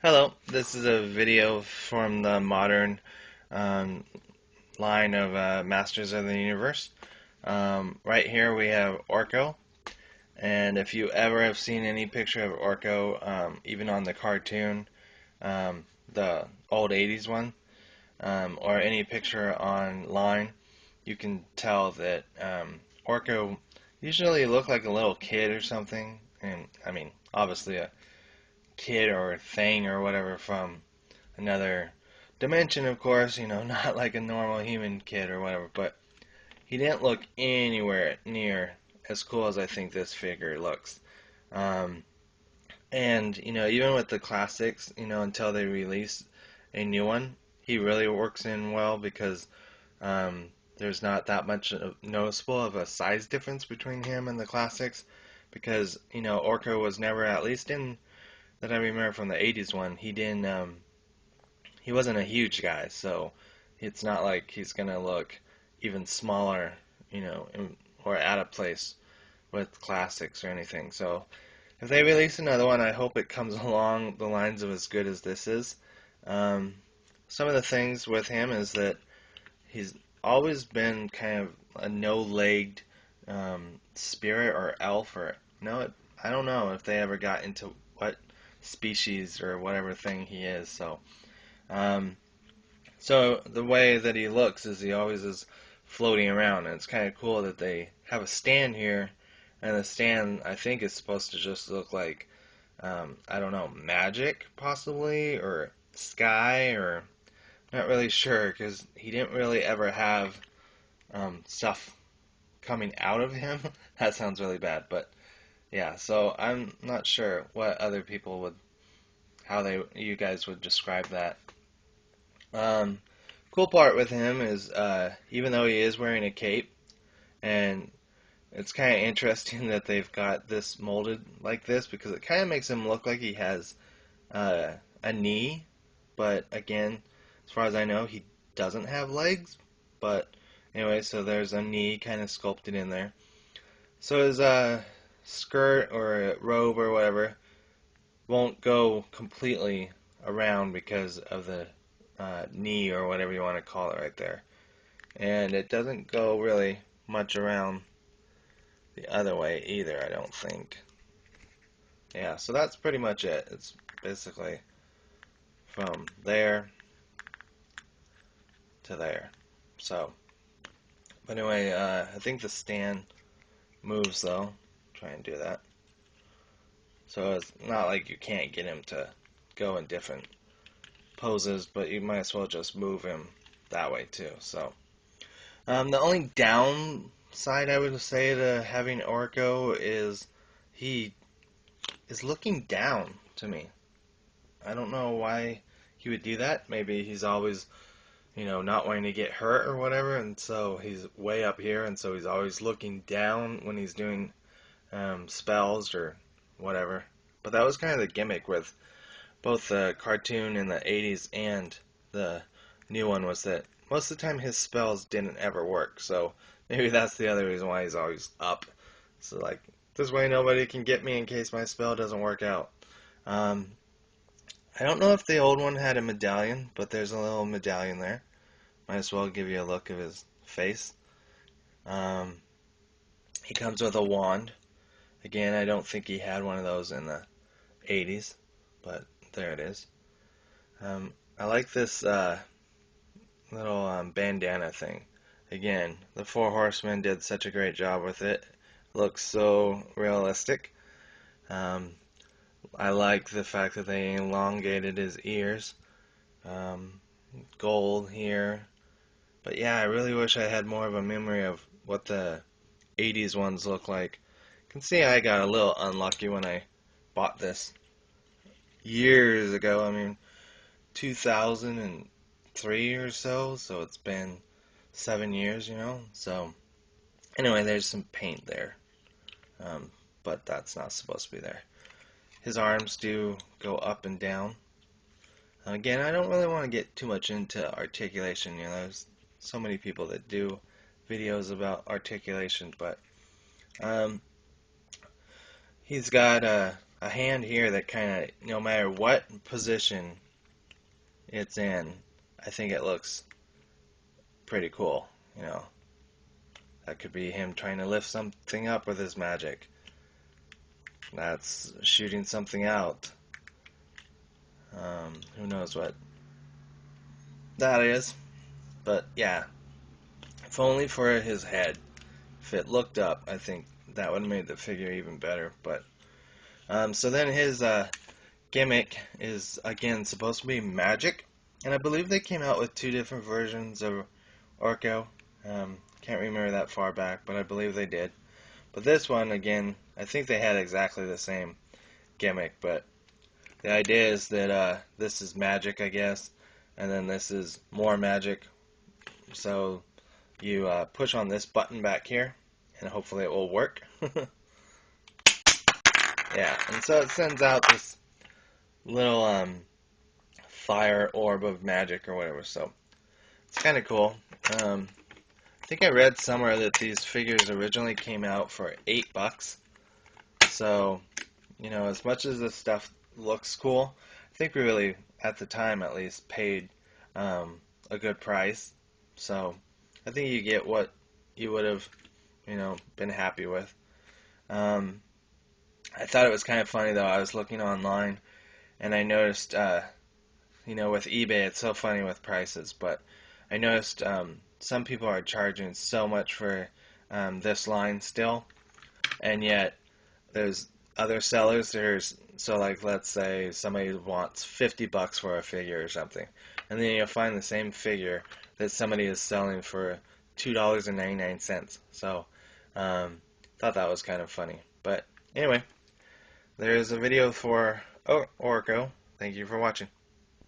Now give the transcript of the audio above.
Hello, this is a video from the modern um, line of Masters of the Universe. Right here we have Orko, and if you ever have seen any picture of Orko, even on the cartoon, the old 80s one, or any picture online, you can tell that Orko usually looked like a little kid or something, and I mean, obviously a kid or thing or whatever from another dimension, of course, not like a normal human kid or whatever, but he didn't look anywhere near as cool as I think this figure looks. Um, and, even with the classics, until they release a new one, he really works in well because there's not that much noticeable of a size difference between him and the classics because, Orko was never, at least in that I remember from the 80s one, he wasn't a huge guy, so it's not like he's gonna look even smaller, or out of place with classics or anything. So if they release another one, I hope it comes along the lines of as good as this is. Um, some of the things with him is that he's always been kind of a no-legged spirit or elf or no, I don't know if they ever got into what species or whatever thing he is. Um, So the way that he looks is he always is floating around, and it's kind of cool that they have a stand here, and the stand I think is supposed to just look like I don't know, magic possibly or sky or not really sure because he didn't really ever have stuff coming out of him. That sounds really bad, but yeah. So I'm not sure what other people would how they you guys would describe that. Um, Cool part with him is even though he is wearing a cape, and it's kind of interesting that they've got this molded like this because it kind of makes him look like he has uh, a knee, but again, as far as I know, he doesn't have legs. But anyway, so there's a knee kind of sculpted in there. So his skirt or robe or whatever won't go completely around because of the knee or whatever you want to call it right there. And it doesn't go really much around the other way either, I don't think. Yeah, so that's pretty much it. It's basically from there to there. So, but anyway, I think the stand moves though. Try and do that. So it's not like you can't get him to go in different poses, but you might as well just move him that way too. So, the only downside I would say to having Orko is he is looking down to me. I don't know why he would do that. Maybe he's always, not wanting to get hurt or whatever, and so he's way up here, and so he's always looking down when he's doing spells or whatever. But that was kind of the gimmick with both the cartoon in the 80s and the new one was that most of the time his spells didn't ever work. So maybe that's the other reason why he's always up. So like this way nobody can get me in case my spell doesn't work out. Um, I don't know if the old one had a medallion, but there's a little medallion there. Might as well give you a look of his face. Um, he comes with a wand. Again, I don't think he had one of those in the 80s, but there it is. I like this little bandana thing. Again, the Four Horsemen did such a great job with it. Looks so realistic. Um, I like the fact that they elongated his ears. Um, Gold here. But yeah, I really wish I had more of a memory of what the 80s ones look like. You can see I got a little unlucky when I bought this years ago. I mean, 2003 or so, so it's been 7 years. So anyway, there's some paint there, um, but that's not supposed to be there. His arms do go up and down. Again, I don't really want to get too much into articulation. There's so many people that do videos about articulation, but um, he's got a hand here that kind of, no matter what position it's in, I think it looks pretty cool. You know, that could be him trying to lift something up with his magic. That's shooting something out. Who knows what that is? But yeah, if only for his head. If it looked up, I think that would have made the figure even better. But so then his gimmick is again supposed to be magic, and I believe they came out with 2 different versions of Orko. Can't remember that far back, but I believe they did. But this one, again, I think they had exactly the same gimmick, but the idea is that this is magic, I guess, and then this is more magic. So you push on this button back here, and hopefully it will work. Yeah, and so it sends out this little fire orb of magic or whatever, so it's kind of cool. I think I read somewhere that these figures originally came out for $8. So, you know, as much as this stuff looks cool, I think we really, at the time at least, paid a good price. So, I think you get what you would have, you know, been happy with. Um, I thought it was kind of funny though. I was looking online and I noticed, you know, with eBay, it's so funny with prices, but I noticed some people are charging so much for this line still, and yet there's other sellers. So like let's say somebody wants $50 for a figure or something, and then you'll find the same figure that somebody is selling for $2.99. So thought that was kind of funny. But anyway, there's a video for Orko. Thank you for watching.